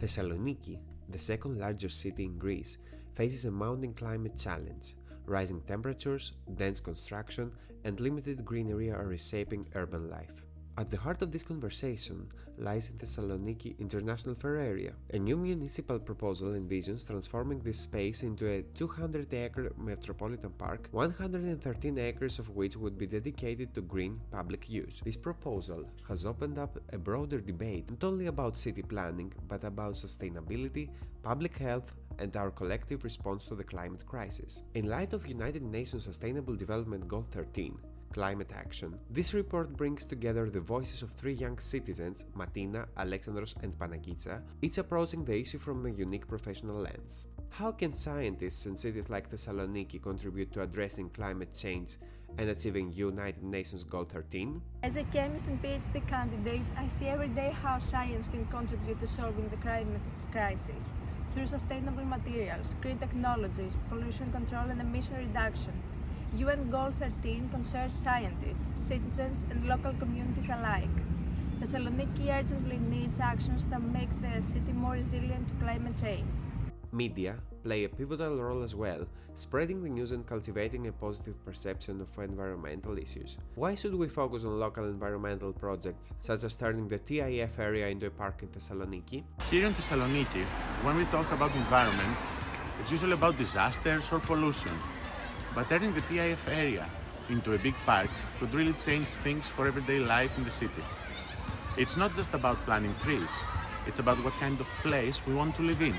Thessaloniki, the second largest city in Greece, faces a mounting climate challenge. Rising temperatures, dense construction, and limited greenery are reshaping urban life. At the heart of this conversation lies the Thessaloniki International Fair Area. A new municipal proposal envisions transforming this space into a 200-acre metropolitan park, 113 acres of which would be dedicated to green public use. This proposal has opened up a broader debate not only about city planning, but about sustainability, public health, and our collective response to the climate crisis. In light of United Nations Sustainable Development Goal 13, Climate Action, this report brings together the voices of three young citizens, Matina, Alexandros, and Panagitsa, each approaching the issue from a unique professional lens. How can scientists in cities like Thessaloniki contribute to addressing climate change and achieving United Nations Goal 13? As a chemist and PhD candidate, I see every day how science can contribute to solving the climate crisis through sustainable materials, green technologies, pollution control, and emission reduction. UN Goal 13 concerns scientists, citizens, and local communities alike. Thessaloniki urgently needs actions that make the city more resilient to climate change. Media play a pivotal role as well, spreading the news and cultivating a positive perception of environmental issues. Why should we focus on local environmental projects, such as turning the TIF area into a park in Thessaloniki? Here in Thessaloniki, when we talk about environment, it's usually about disasters or pollution. But turning the TIF area into a big park could really change things for everyday life in the city. It's not just about planting trees, it's about what kind of place we want to live in.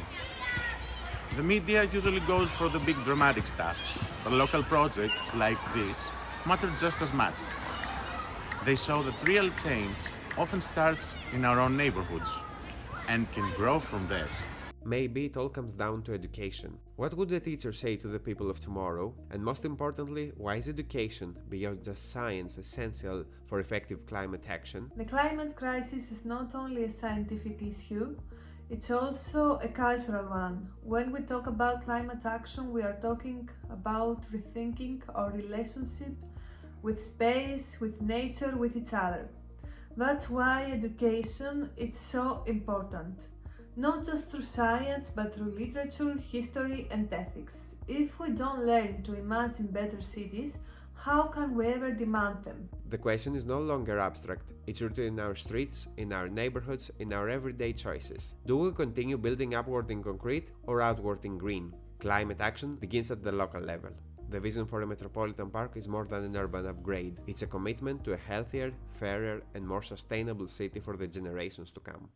The media usually goes for the big dramatic stuff, but local projects like this matter just as much. They show that real change often starts in our own neighborhoods and can grow from there. Maybe it all comes down to education. What would the teacher say to the people of tomorrow? And most importantly, why is education, beyond just science, essential for effective climate action? The climate crisis is not only a scientific issue, it's also a cultural one. When we talk about climate action, we are talking about rethinking our relationship with space, with nature, with each other. That's why education is so important. Not just through science, but through literature, history, and ethics. If we don't learn to imagine better cities, how can we ever demand them? The question is no longer abstract, it's rooted in our streets, in our neighborhoods, in our everyday choices. Do we continue building upward in concrete or outward in green? Climate action begins at the local level. The vision for a metropolitan park is more than an urban upgrade. It's a commitment to a healthier, fairer, and more sustainable city for the generations to come.